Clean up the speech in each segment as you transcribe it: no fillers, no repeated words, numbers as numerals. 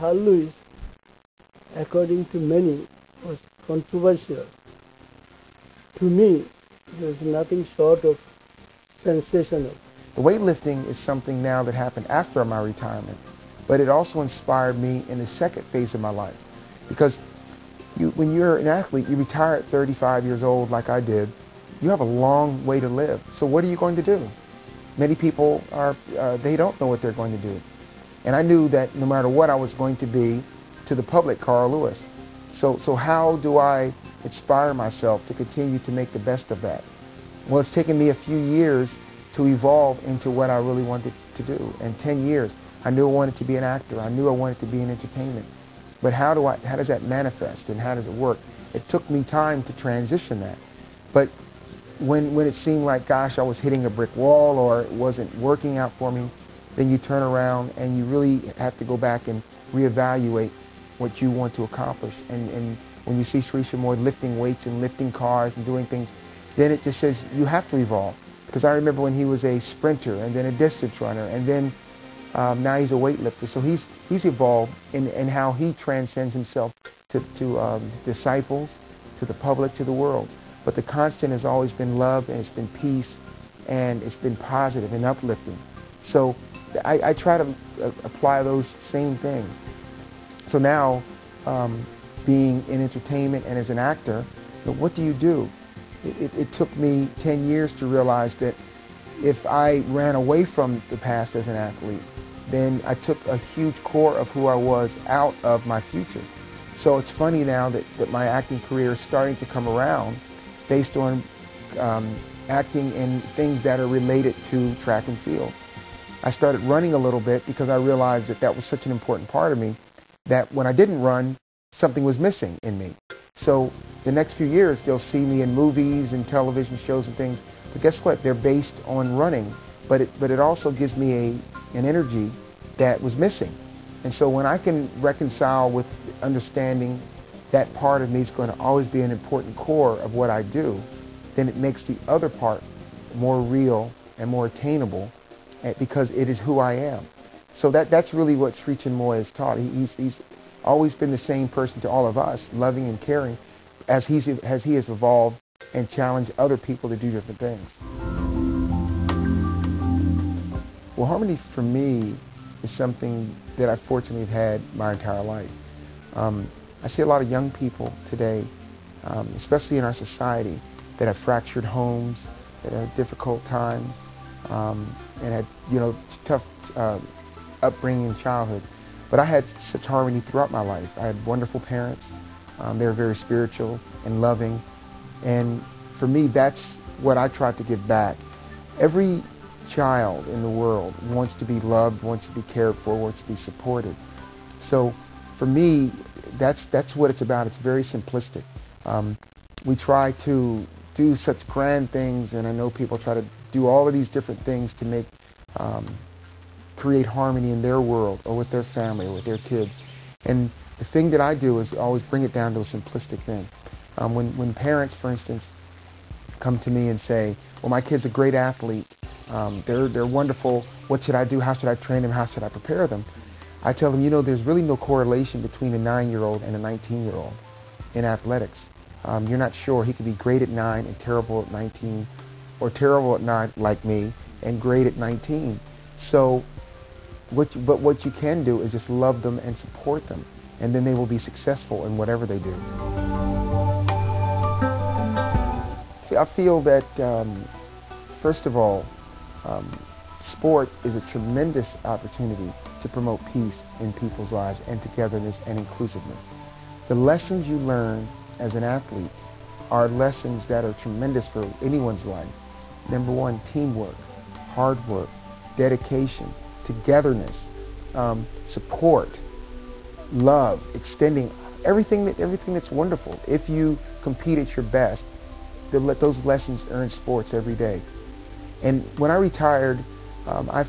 Carl Lewis, according to many, was controversial. To me, it was nothing short of sensational. The weightlifting is something now that happened after my retirement, but it also inspired me in the second phase of my life. Because when you're an athlete, you retire at 35 years old like I did, you have a long way to live. So what are you going to do? Many people they don't know what they're going to do. And I knew that no matter what I was going to be to the public, Carl Lewis. So how do I inspire myself to continue to make the best of that? Well, it's taken me a few years to evolve into what I really wanted to do. And 10 years, I knew I wanted to be an actor. I knew I wanted to be in entertainment. But how does that manifest and how does it work? It took me time to transition that. But when it seemed like, gosh, I was hitting a brick wall or it wasn't working out for me, then you turn around and you really have to go back and reevaluate what you want to accomplish. And when you see Srisha Moy lifting weights and lifting cars and doing things, then it just says you have to evolve. Because I remember when he was a sprinter and then a distance runner and then now he's a weightlifter. So he's evolved in how he transcends himself to disciples, to the public, to the world. But the constant has always been love, and it's been peace, and it's been positive and uplifting. So I try to apply those same things. So now, being in entertainment and as an actor, what do you do? It took me 10 years to realize that if I ran away from the past as an athlete, then I took a huge core of who I was out of my future. So it's funny now that my acting career is starting to come around based on acting in things that are related to track and field. I started running a little bit because I realized that was such an important part of me that when I didn't run, something was missing in me. So the next few years, they'll see me in movies and television shows and things. But guess what? They're based on running. But it also gives me an energy that was missing. And so when I can reconcile with understanding that part of me is going to always be an important core of what I do, then it makes the other part more real and more attainable because it is who I am. So that's really what Sri Chinmoy has taught. He's always been the same person to all of us, loving and caring, as he has evolved and challenged other people to do different things. Well, harmony for me is something that I fortunately have had my entire life. I see a lot of young people today, especially in our society, that have fractured homes, that have difficult times, and had tough upbringing in childhood. But I had such harmony throughout my life. I had wonderful parents. They were very spiritual and loving. And for me, that's what I try to give back. Every child in the world wants to be loved, wants to be cared for, wants to be supported. So for me, that's what it's about. It's very simplistic. We try to do such grand things, and I know people try to do all of these different things to make create harmony in their world or with their family or with their kids. And the thing that I do is always bring it down to a simplistic thing. When parents, for instance, come to me and say, well, my kid's a great athlete, they're wonderful, what should I do, how should I train them, how should I prepare them? I tell them, there's really no correlation between a 9-year-old and a 19-year-old in athletics. You're not sure. He could be great at 9 and terrible at 19, or terrible at 9 like me and great at 19. So what you can do is just love them and support them, and then they will be successful in whatever they do. I feel that, first of all, sport is a tremendous opportunity to promote peace in people's lives and togetherness and inclusiveness. The lessons you learn as an athlete are lessons that are tremendous for anyone's life. Number one, teamwork, hard work, dedication, togetherness, support, love, extending, everything that's wonderful. If you compete at your best, those lessons earn sports every day. And when I retired, I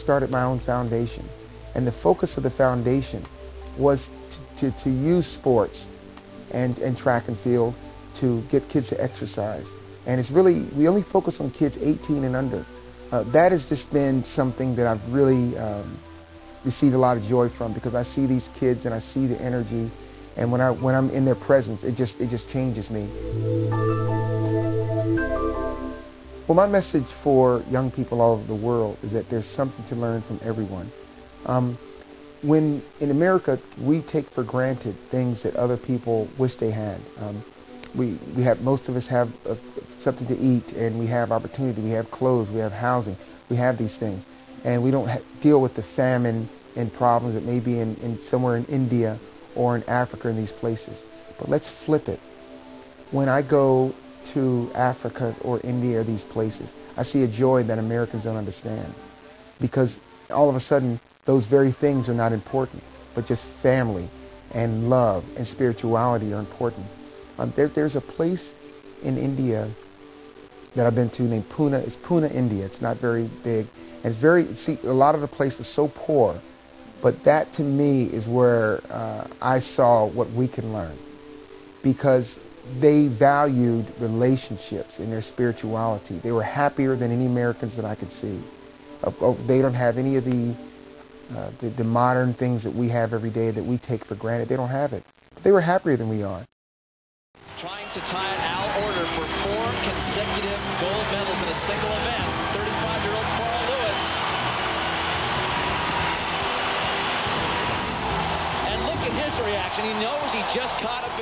started my own foundation. And the focus of the foundation was to use sports and track and field to get kids to exercise. And it's really, we only focus on kids 18 and under. That has just been something that I've really received a lot of joy from, because I see these kids and I see the energy, and when I'm in their presence, it just changes me. Well, my message for young people all over the world is that there's something to learn from everyone. When in America we take for granted things that other people wish they had. Most of us have something to eat, and we have opportunity, we have clothes, we have housing, we have these things, and we don't deal with the famine and problems that may be in somewhere in India or in Africa, in these places. But let's flip it. When I go to Africa or India or these places, I see a joy that Americans don't understand, because all of a sudden those very things are not important, but just family and love and spirituality are important. There's a place in India that I've been to named Pune. It's Pune, India. It's not very big, and a lot of the place was so poor, but that to me is where I saw what we can learn, because they valued relationships and their spirituality. They were happier than any Americans that I could see. They don't have any of the modern things that we have every day that we take for granted. They don't have it. But they were happier than we are. Trying to tie it, Al Order, for 4 consecutive gold medals in a single event. 35-year-old Carl Lewis. And look at his reaction. He knows he just caught a